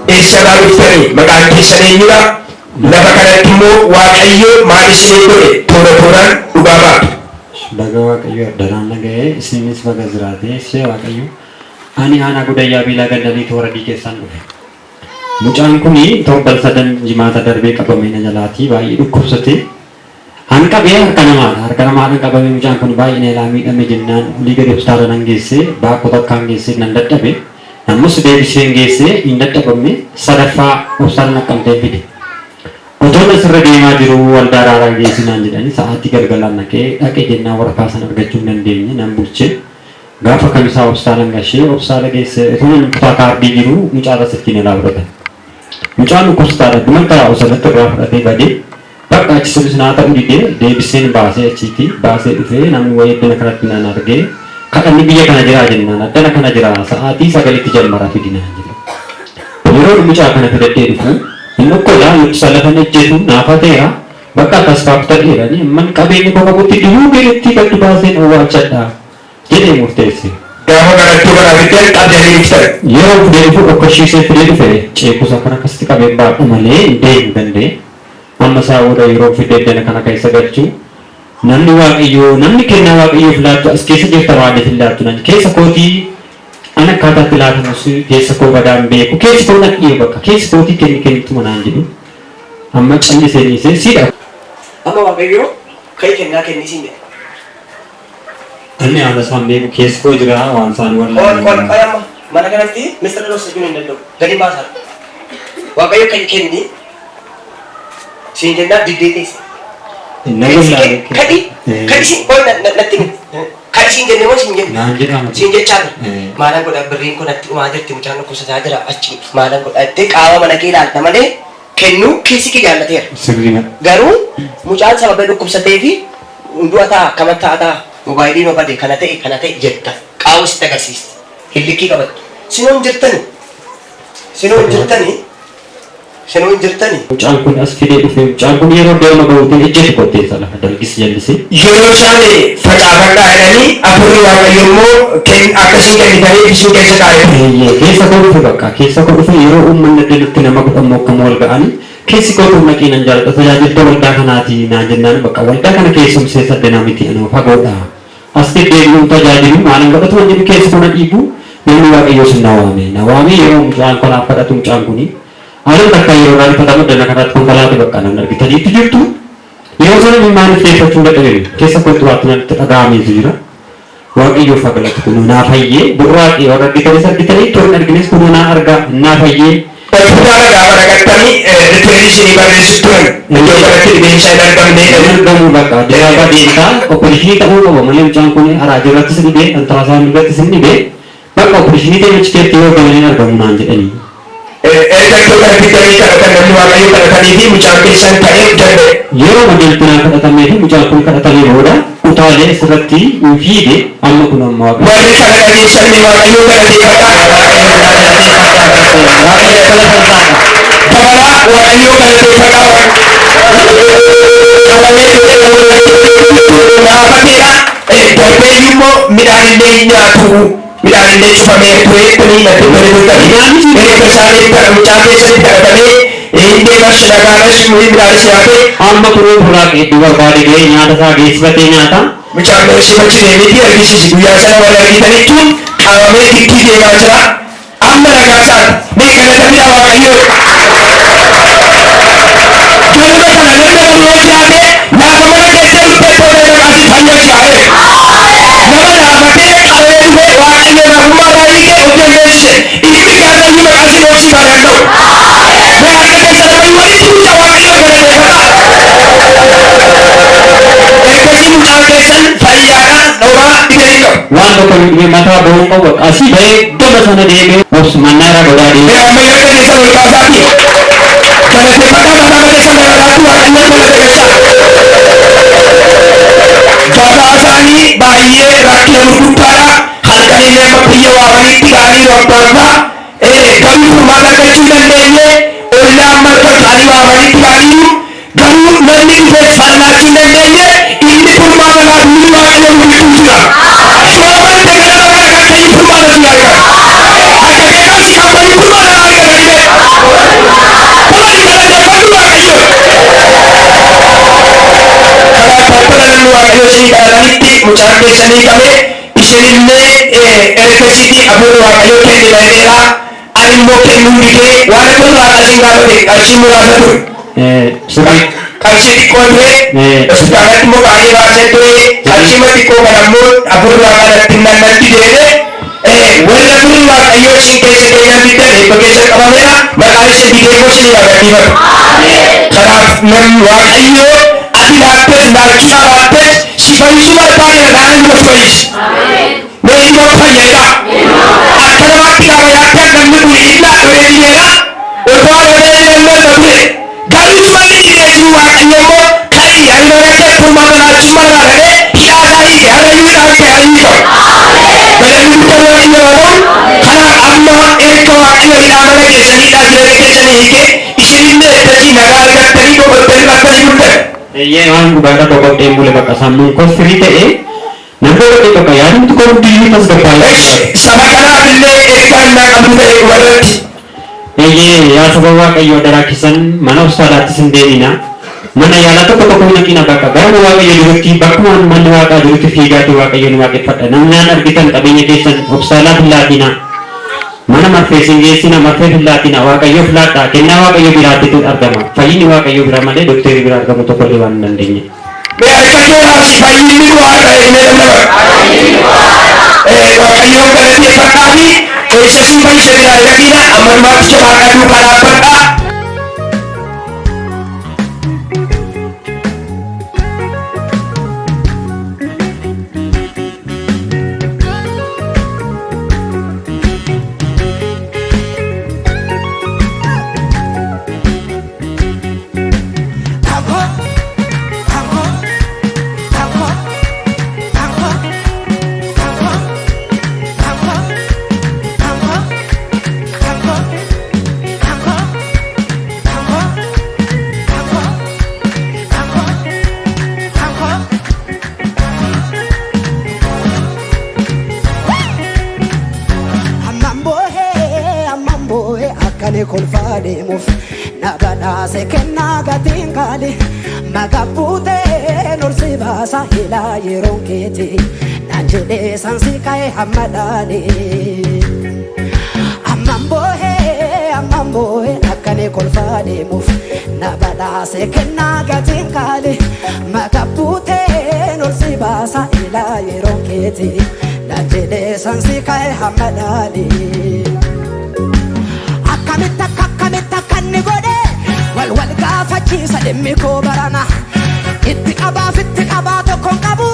eessarraa dhuftanii maqaan keessan eenyudha lafa kanatti immoo waaqayyo maal isin godhe toora tooraan dhugaa baatu. Baga waaqayyo daraan nagahee isinis baga jiraatee ishee waaqayyo ani aanaa gudayyaa biilaa gandanii toora keessaan dhufe. Mucaan kuni torban sadan jimaata darbee qabamee na jalaatii baay'ee dhukkubsatee hanqabee harka namaadhaan qabamee mucaan kun baay'ee na ilaa miidhame jennaan olii gadi hospitaala nan geessee baakoo takkaan geessee nan dadhabe nammus deebiseen geessee hin dadhabamne sadaffaa hospitaala naqqamtee fide. Otoon asirra deemaa jiru waldaa araaraa geessinaan jedhanii sa'aatii galgalaan dhaqee jennaan waraqaa sana argachuu hin dandeenye nan bulchee gaafa kamisaa hospitaala gashee hospitaala geessee otoon kutaa kaardii jiru mucaarra sittiin ilaa fudhatan. Mucaan dhukkubsataadha dhuman karaa osoo irraa fudhatee badee bakka achi sirris naa ta'uu didee deebiseen baasee achiitii baasee dhufee namni wayii addana kanatti naan argee kadhanni biyya kana jiraa jennaan addana kana jira sa'aatii 9tti jalmara fidinaan jedhu. Yeroo mucaa kana fidadhee dhufu inni okkolaa nuti salafan ejjeetu naafa ta'eera bakka akkas faafta dheeranii amman qabeenya koo qabutti dhiyuu beetti gaddu baaseen owwaalchadhaa jedhee murteesse. Gaafa kanatti baraafiteen qabdanii dhuftan. Yeroo fidee dhufu okkashiisee fidee dhufe ceekusa kan akkasitti qabeen baadhu malee hin deemu danda'e. Amma saawudha yeroo fidee dana kana keessa galchuu namni waaqayyoo namni kennaa waaqayyoof laattu as keessa jirta waanneef hin laattu nan keessa kootii ana akkaataatti laatamus keessa koo badaan beeku keessa koo naqiyee bakka keessa kootii kennitu manaan jedhu amma callisee dhiisee siidha. Amma waaqayyoo kai kennaa kennisiin jedha. Anni haala isaan beeku keessa koo jira waan isaan amma mana kanatti mistira dhoofsa jiru hin danda'u gadi baasaa waaqayyo kai kenni siin jennaa diddee teesse. Kadhi siin natti kadhi siin jennee moo siin jenne siin jechaadha. Maalaan godha birriin kun natti dhumaa jirti mucaan dhukkubsataa jira achi maalaan godha itti qaama mana kee ilaalta malee kennuu keessi kee jaallateera. Garuu mucaan sababa dhukkubsatee fi du'a ta'a akkama ta'a mobaayilii ma bade kana ta'e jetta qaawwa sitti agarsiisti hillikkii qabattu sinoo hin jirtani. Mucaan kun as fidee dhufe mucaan kun yeroo deema ga'uutiin ejjeetu qotteessa lafa dalgis jallisee. Yeroo isaan facaafadhaa jedhanii afurri waaqayyo immoo akkasii kennitanii ibsuu keessa kaa'e. Keessa koo dhufe bakka keessa koo dhufe yeroo uummanni addanatti nama godhamu akkam wal ga'anii keessi koo dhufe naqiinan jaalladha tajaajilta waldaa kanaati naan jennaan bakka waldaa kana keessumsee saddenaa miti anoo fagoodha. As deddeebi'uun tajaajilu maalan godhatu waan jedhu keessa kana dhiibu namni waaqayyoo sin nawaame yeroo mucaan kanaaf kadhatu mucaan kuni. Ada takka yeroo raali fatamu dana kanatti konkolaataa bakka namni argitaniitu jirtu yeroo sana maaliif deeffachuu dadhabee keessa kootti waatti natti dhaga'ameetu jira waaqayyoo fagalatti kun naa fayyee burraaqii warra argitanis argitanii toon argines kun naa argaa naa fayyee. Hospitaala gaafa dhaqattanii rifereeshinii barreessu turan iddoo kanatti dhibeensa hin argamne argamu bakka jiraaba deemtaa opereeshinii ta'uu qaba malee mucaan kun araajii irrattis dhibee altaraasaawundii irrattis hin dhibee bakka opereeshinii ta'e micikeetti yoo gamanii argamu naan jedhanii. Ergattuu kana fidanii kadhatan namni waaqayyo kadhatanii fi mucaan keessan ta'ee darbe. Yeroo majaltinaa kadhatamee fi mucaan kun kadhatamee booda utaalee asirratti fiide amma kun amma waaqayyo. Warri kadhatanii sabni waaqayyo galateeffadhaa. Dabalaa waaqayyo galateeffadhaa. Gaafateedha darbee immoo midhaan illee hin nyaatu. Midhaan illee cufamee turee kuni natti bareedotanii erga isaanii mucaa keessatti kadhatamee inni mas dhagaanas midhaan siyaatee amma kunuu burraaqee iddoo barbaade ga'ee nyaata isaa geessifatee nyaata. Mucaan geessifachuu deemiti argisiisi guyyaa sana wal argitanichuun qabamee kittii deemaa jira. Amma ragaasaadha mee galatamidha waaqayyoo. Galata kana namni qabu yoo jiraate lafa mana keessa dhuftee tolee maqaatti fayyaa siyaate. Nama dhaabatee qabee dhufe waaqayyo namummaa baay'ee hojjeteesse ilmi kaanayyuu maqaan si dhoofsiifame haa ta'u. Mee akka keessa lafayyuu walitti guyyaa waaqayyo galateeffadhaa. Ergasii mucaan keessan fayyaadhaan nooraa dhibee qabu. Waan tokko dhibee mataa bo'uun qabu asii ba'ee gama sana deemee obsumannaa irraa godhaa deemee. Amma yakka keessa ol kaasaati. Galateeffadhaa mataa keessan dabalaatu waaqayyo galateessaa. Gabaa isaanii baay'ee rakkina gurguddaadha. Halkaniin amma biyya waa walitti ga'anii waggaanfaa garuu furmaata argachuu dandeenye ollaan marga ta'anii waa walitti ga'anii garuu namni dhufee fallaachuu dandeenye inni furmaata laatu inni waaqayyo nuuf jira. Sooraan degera waaqaa kan inni furmaata nu argata. Akka keessaas akka inni furmaata argata. keessanii qabe isinillee electricity afuura waaqayyoo kenne ta'eera ani immoo kennuu didee waan akka waaqa isin gaafate qarshii muraasa ture. Qarshii xiqqoo ture hospitaalatti immoo baay'ee baasee ture qarshii xiqqoo kana immoo afuura waaqaatti nannatti deeme walla duri waaqayyoo isin keessa keenyan didda eebba keessa qabameera maqaan isa didee immoo isin yaadatifatu. Kanaaf namni waaqayyoo ati laattees laachuu baattees si fayyisuu barbaade kanaan nuuf fayyisi. Meeshaa immoo fayyada. Akka namaatti gaafa yaaddee namni kun dhiibbaa dhufee dhiyeera otoo argamee ilmoo dhabne garuu malee dhiyeessuu waaqayyo immoo kadhii hanga akka furmaata laalchummaa laalee hidhaasaa hiike harreeyyuu hidhaasee harreeyyuu ta'u. Galanni guddaa waaqayyo haa ta'u. Kanaaf amma erga waaqayyo hidhaa mana keessanii hidhaa jireenya keessanii hiike isinillee dachii nagaa argattanii boqottanii battanii guddan. Waan gubbaadha boqottee mule bakka sammuun kos firii ta'e namni boqottee bakka yaadni tokko hundinuu tasgabbaa'ee. Saba kanaaf illee ergaan naa qabdu ta'e warratti. Yaa saba waaqayyoo daraakisan mana hospitaalaattis hin deemina. Mana yaalaa tokko tokko hin haqina bakka garuu waaqayyo duratti bakkuma manni waaqaa duratti fiigaatti waaqayyoon waaqeffadha. Namni naan argitan qabeenya keessan hospitaalaaf hin laatina. Mana marfees hin geessina marfeef hin laatina waaqayyoof laadha. Kennaa waaqayyo biraattitu argama. Fayyinni waaqayyo bira malee dokteeri bira argamu tokko illee waan hin dandeenye. Waaqayyoodhaaf si fayyinni waaqa eegnee nama. Waaqayyoo galateeffadhaa fi eessa si fayyisa jaalladhina ammanumaatti waaqaa duukaa dhaabbadhaa. Kani kolfaa deemuuf na badhaase kennaa gatiin kaali magabuutee norsi baasa ilaa yeroon keeti naan jedhee sansi ka'e hamma dhaali. Amman boohee akkani kolfaa deemuuf na badhaase kennaa gatiin kaali magabuutee norsi baasa ilaa yeroon keeti naan jedhee sansi ka'e hamma dhaali. Akkamitta kanni godhe wal gaafachiisa dhimmi koo barana itti qabaa tokkoon qabu